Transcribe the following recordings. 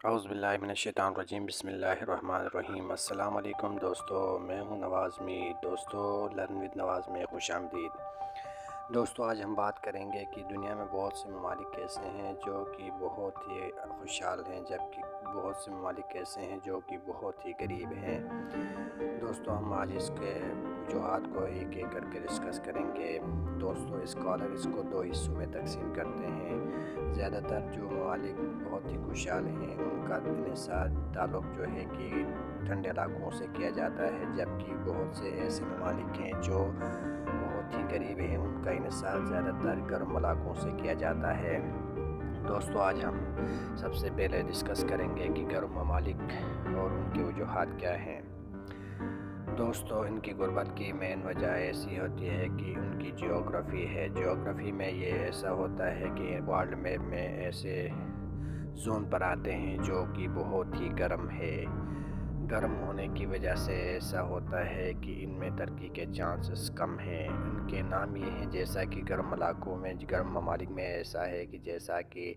اعوذ باللہ من الشیطان الرجیم، بسم اللہ الرحمن الرحیم۔ السلام علیکم دوستو، میں ہوں نواز میر۔ دوستو، لرن ود نواز میں خوش آمدید۔ دوستو، آج ہم بات کریں گے کہ دنیا میں بہت سے ممالک ایسے ہیں جو کہ بہت ہی خوشحال ہیں، جبکہ بہت سے ممالک ایسے ہیں جو کہ بہت ہی غریب ہیں۔ دوستو، ہم آج اس کے وجوہات کو ایک ایک کر کے ڈسکس کریں گے۔ دوستو، اسکالر اس کو دو حصوں میں تقسیم کرتے ہیں۔ زیادہ تر جو ممالک بہت ہی خوشحال ہیں ان کا انحصار تعلق جو ہے کہ ٹھنڈے علاقوں سے کیا جاتا ہے، جبکہ بہت سے ایسے ممالک ہیں جو بہت ہی غریب ہیں، ان کا انحصار زیادہ تر گرم علاقوں سے کیا جاتا ہے۔ دوستو، آج ہم سب سے پہلے ڈسکس کریں گے کہ گرم ممالک اور ان کے وجوہات کیا ہیں۔ دوستو، ان کی غربت کی مین وجہ ایسی ہوتی ہے کہ ان کی جیوگرافی ہے۔ جیوگرافی میں یہ ایسا ہوتا ہے کہ ورلڈ میپ میں ایسے زون پر آتے ہیں جو کہ بہت ہی گرم ہے۔ گرم ہونے کی وجہ سے ایسا ہوتا ہے کہ ان میں ترقی کے چانسز کم ہیں۔ ان کے نام یہ ہیں، جیسا کہ گرم علاقوں میں، گرم ممالک میں ایسا ہے کہ جیسا کہ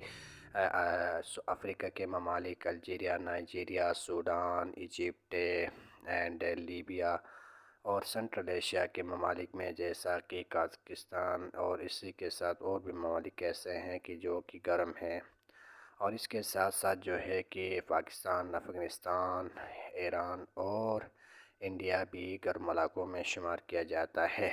افریقہ کے ممالک Algeria, Nigeria, Sudan, Egypt and Libya, اور سنٹرل ایشیا کے ممالک میں جیسا کہ قازقستان، اور اسی کے ساتھ اور بھی ممالک ایسے ہیں کہ جو کہ گرم ہیں۔ اور اس کے ساتھ ساتھ جو ہے کہ پاکستان، افغانستان، ایران اور انڈیا بھی گرم علاقوں میں شمار کیا جاتا ہے۔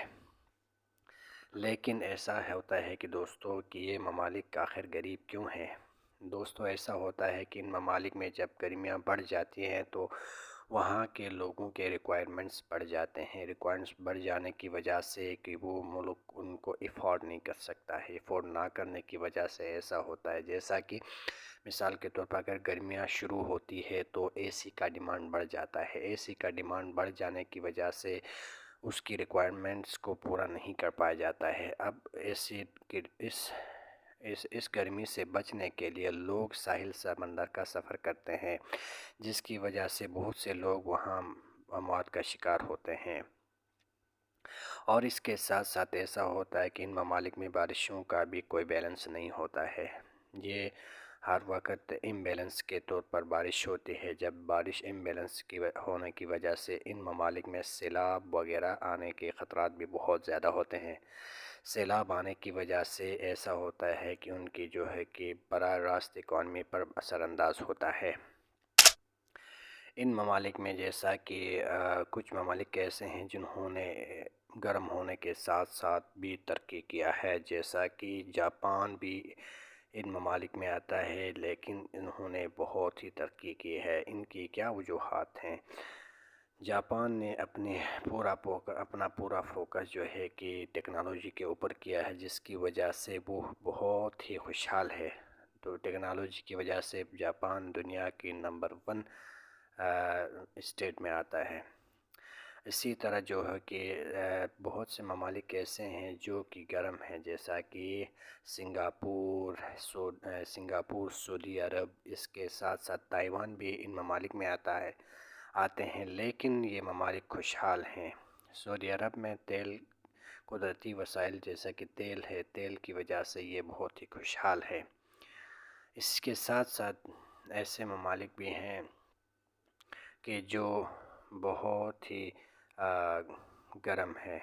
لیکن ایسا ہوتا ہے کہ دوستو کہ یہ ممالک آخر غریب کیوں ہیں؟ دوستو، ایسا ہوتا ہے کہ ان ممالک میں جب گرمیاں بڑھ جاتی ہیں تو وہاں کے لوگوں کے ریکوائرمنٹس بڑھ جاتے ہیں۔ ریکوائرمنٹس بڑھ جانے کی وجہ سے کہ وہ ملک ان کو افورڈ نہیں کر سکتا ہے۔ افورڈ نہ کرنے کی وجہ سے ایسا ہوتا ہے، جیسا کہ مثال کے طور پر اگر گرمیاں شروع ہوتی ہے تو اے سی کا ڈیمانڈ بڑھ جاتا ہے۔ اے سی کا ڈیمانڈ بڑھ جانے کی وجہ سے اس کی ریکوائرمنٹس کو پورا نہیں کر پایا جاتا ہے۔ اب اس گرمی سے بچنے کے لیے لوگ ساحل سمندر کا سفر کرتے ہیں، جس کی وجہ سے بہت سے لوگ وہاں اموات کا شکار ہوتے ہیں۔ اور اس کے ساتھ ساتھ ایسا ہوتا ہے کہ ان ممالک میں بارشوں کا بھی کوئی بیلنس نہیں ہوتا ہے۔ یہ ہر وقت امبیلنس کے طور پر بارش ہوتی ہے۔ جب بارش امبیلنس ہونے کی وجہ سے ان ممالک میں سیلاب وغیرہ آنے کے خطرات بھی بہت زیادہ ہوتے ہیں۔ سیلاب آنے کی وجہ سے ایسا ہوتا ہے کہ ان کی جو ہے کہ براہ راست اکانومی پر اثر انداز ہوتا ہے۔ ان ممالک میں جیسا کہ کچھ ممالک ایسے ہیں جنہوں نے گرم ہونے کے ساتھ ساتھ بھی ترقی کیا ہے، جیسا کہ جاپان بھی ان ممالک میں آتا ہے، لیکن انہوں نے بہت ہی ترقی کی ہے۔ ان کی کیا وجوہات ہیں؟ جاپان نے اپنا پورا فوکس جو ہے کہ ٹیکنالوجی کے اوپر کیا ہے، جس کی وجہ سے وہ بہت ہی خوشحال ہے۔ تو ٹیکنالوجی کی وجہ سے جاپان دنیا کی نمبر 1 اسٹیٹ میں آتا ہے۔ اسی طرح جو ہے کہ بہت سے ممالک ایسے ہیں جو کہ گرم ہیں، جیسا کہ سنگاپور، سعودی عرب، اس کے ساتھ ساتھ تائیوان بھی ان ممالک میں آتے ہیں، لیکن یہ ممالک خوشحال ہیں۔ سعودی عرب میں قدرتی وسائل جیسا کہ تیل ہے، تیل کی وجہ سے یہ بہت ہی خوشحال ہے۔ اس کے ساتھ ساتھ ایسے ممالک بھی ہیں کہ جو بہت ہی گرم ہے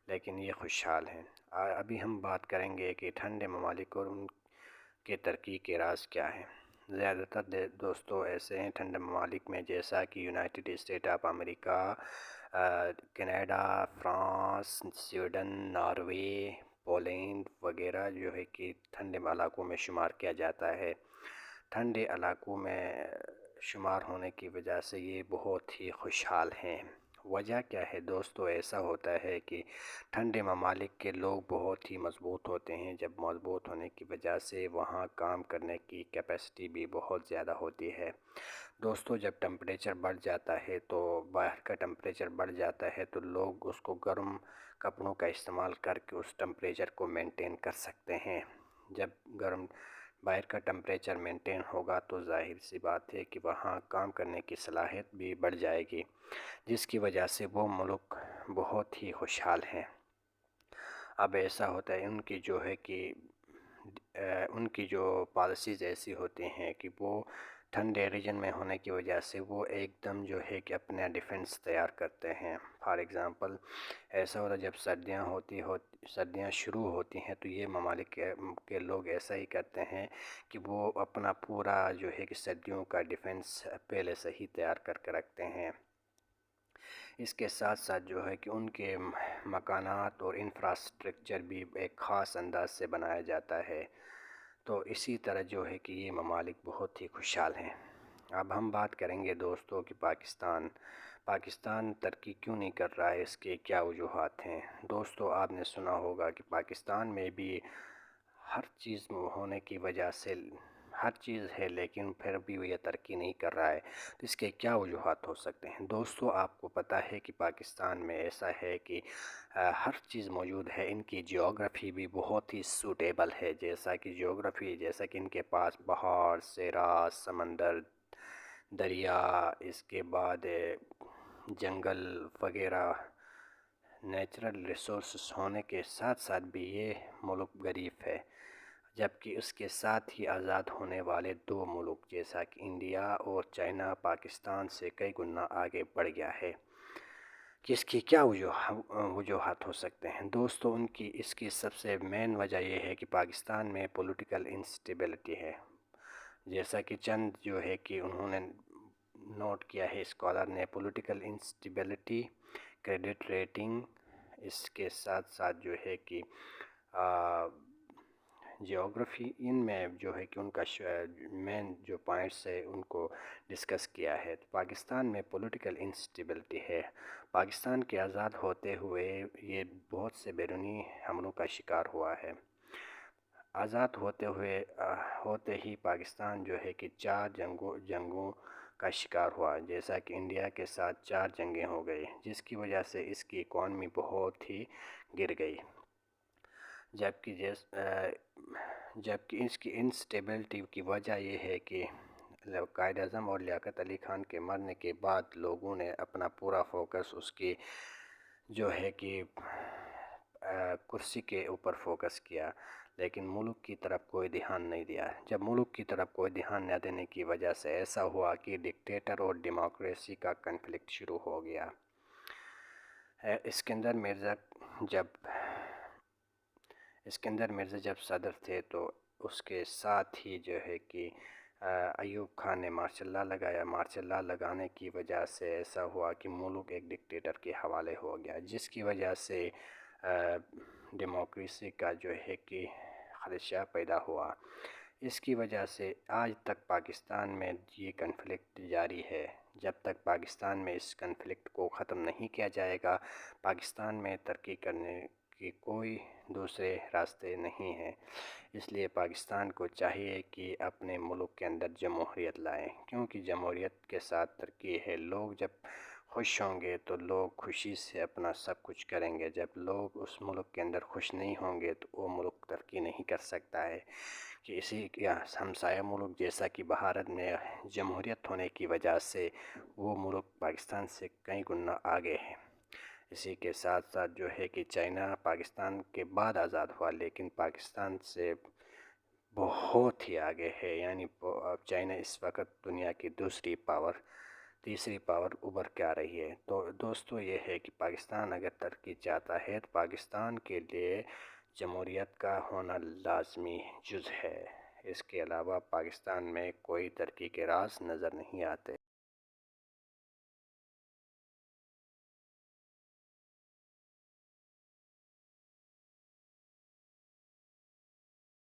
لیکن یہ خوشحال ہیں۔ ابھی ہم بات کریں گے کہ ٹھنڈے ممالک اور ان کے ترقی کے راز کیا ہیں۔ زیادہ تر دوستو ایسے ہیں ٹھنڈے ممالک میں، جیسا کہ United state of America, Canada, France, Sweden, Norway, Poland وغیرہ جو ہے کہ ٹھنڈے علاقوں میں شمار کیا جاتا ہے۔ ٹھنڈے علاقوں میں شمار ہونے کی وجہ سے یہ بہت ہی خوشحال ہیں۔ وجہ کیا ہے دوستو؟ ایسا ہوتا ہے کہ ٹھنڈے ممالک کے لوگ بہت ہی مضبوط ہوتے ہیں۔ جب مضبوط ہونے کی وجہ سے وہاں کام کرنے کی کیپیسٹی بھی بہت زیادہ ہوتی ہے۔ دوستو، جب ٹمپریچر بڑھ جاتا ہے تو باہر کا ٹمپریچر بڑھ جاتا ہے تو لوگ اس کو گرم کپڑوں کا استعمال کر کے اس ٹمپریچر کو مینٹین کر سکتے ہیں۔ جب باہر کا ٹمپریچر مینٹین ہوگا تو ظاہر سی بات ہے کہ وہاں کام کرنے کی صلاحیت بھی بڑھ جائے گی، جس کی وجہ سے وہ ملک بہت ہی خوشحال ہیں۔ اب ایسا ہوتا ہے ان کی جو پالیسیز ایسی ہوتی ہیں کہ وہ ٹھنڈے ریجن میں ہونے کی وجہ سے وہ ایک دم جو ہے کہ اپنا ڈیفنس تیار کرتے ہیں. فار ایگزامپل ایسا ہوتا ہے جب سردیاں شروع ہوتی ہیں تو یہ ممالک کے لوگ ایسا ہی کرتے ہیں کہ وہ اپنا پورا جو ہے کہ سردیوں کا ڈیفنس پہلے سے ہی تیار کر کے رکھتے ہیں. اس کے ساتھ ساتھ جو ہے کہ ان کے مکانات اور انفراسٹرکچر بھی ایک خاص انداز سے بنایا جاتا ہے. تو اسی طرح جو ہے کہ یہ ممالک بہت ہی خوشحال ہیں. اب ہم بات کریں گے دوستوں کہ پاکستان ترقی کیوں نہیں کر رہا ہے، اس کے کیا وجوہات ہیں. دوستوں آپ نے سنا ہوگا کہ پاکستان میں بھی ہر چیز ہونے کی وجہ سے ہر چیز ہے لیکن پھر بھی وہ یہ ترقی نہیں کر رہا ہے. تو اس کے کیا وجوہات ہو سکتے ہیں. دوستوں آپ کو پتہ ہے کہ پاکستان میں ایسا ہے کہ ہر چیز موجود ہے. ان کی جیوگرافی بھی بہت ہی سوٹیبل ہے، جیسا کہ ان کے پاس پہاڑ، صحرا، سمندر، دریا، اس کے بعد جنگل وغیرہ نیچرل ریسورسز ہونے کے ساتھ ساتھ بھی یہ ملک غریب ہے. جبکہ اس کے ساتھ ہی آزاد ہونے والے دو ملک جیسا کہ انڈیا اور چائنا پاکستان سے کئی گنا آگے بڑھ گیا ہے. کہ اس کی کیا وجوہات ہو سکتے ہیں. دوستوں اس کی سب سے مین وجہ یہ ہے کہ پاکستان میں پولیٹیکل انسٹیبلٹی ہے. جیسا کہ چند جو ہے کہ انہوں نے نوٹ کیا ہے اسکالر نے، پولیٹیکل انسٹیبلٹی، کریڈٹ ریٹنگ، اس کے ساتھ ساتھ جو ہے کہ جیوگرافی، ان میں جو ہے کہ ان کا مین جو پوائنٹس ہے ان کو ڈسکس کیا ہے. تو پاکستان میں پولیٹیکل انسٹیبلٹی ہے. پاکستان کے آزاد ہوتے ہوئے یہ بہت سے بیرونی حملوں کا شکار ہوا ہے. آزاد ہوتے ہی پاکستان جو ہے کہ 4 جنگوں کا شکار ہوا، جیسا کہ انڈیا کے ساتھ 4 جنگیں ہو گئی، جس کی وجہ سے اس کی اکانومی بہت ہی گر گئی. جبکہ اس کی انسٹیبلٹی کی وجہ یہ ہے کہ قائد اعظم اور لیاقت علی خان کے مرنے کے بعد لوگوں نے اپنا پورا فوکس اس کی جو ہے کہ کرسی کے اوپر فوکس کیا، لیکن ملک کی طرف کوئی دھیان نہیں دیا. جب ملک کی طرف کوئی دھیان نہ دینے کی وجہ سے ایسا ہوا کہ ڈکٹیٹر اور ڈیموکریسی کا کنفلکٹ شروع ہو گیا. اسکندر مرزا جب صدر تھے تو اس کے ساتھ ہی جو ہے کہ ایوب خان نے مارشل لا لگایا. مارشل لا لگانے کی وجہ سے ایسا ہوا کہ ملک ایک ڈکٹیٹر کے حوالے ہو گیا، جس کی وجہ سے ڈیموکریسی کا جو ہے کہ خدشہ پیدا ہوا. اس کی وجہ سے آج تک پاکستان میں یہ کنفلکٹ جاری ہے. جب تک پاکستان میں اس کنفلکٹ کو ختم نہیں کیا جائے گا، پاکستان میں ترقی کرنے کی کوئی دوسرے راستے نہیں ہیں. اس لیے پاکستان کو چاہیے کہ اپنے ملک کے اندر جمہوریت لائیں، کیونکہ جمہوریت کے ساتھ ترقی ہے. لوگ جب خوش ہوں گے تو لوگ خوشی سے اپنا سب کچھ کریں گے. جب لوگ اس ملک کے اندر خوش نہیں ہوں گے تو وہ ملک ترقی نہیں کر سکتا ہے. کہ اسی ہمسایہ ملک جیسا کہ بھارت میں جمہوریت ہونے کی وجہ سے وہ ملک پاکستان سے کئی گنا آگے ہے. اسی کے ساتھ ساتھ جو ہے کہ چائنا پاکستان کے بعد آزاد ہوا لیکن پاکستان سے بہت ہی آگے ہے. یعنی چائنا اس وقت دنیا کی تیسری پاور ابھر کے آ رہی ہے. تو دوستو یہ ہے کہ پاکستان اگر ترقی چاہتا ہے تو پاکستان کے لیے جمہوریت کا ہونا لازمی جز ہے. اس کے علاوہ پاکستان میں کوئی ترقی کے راز نظر نہیں آتے.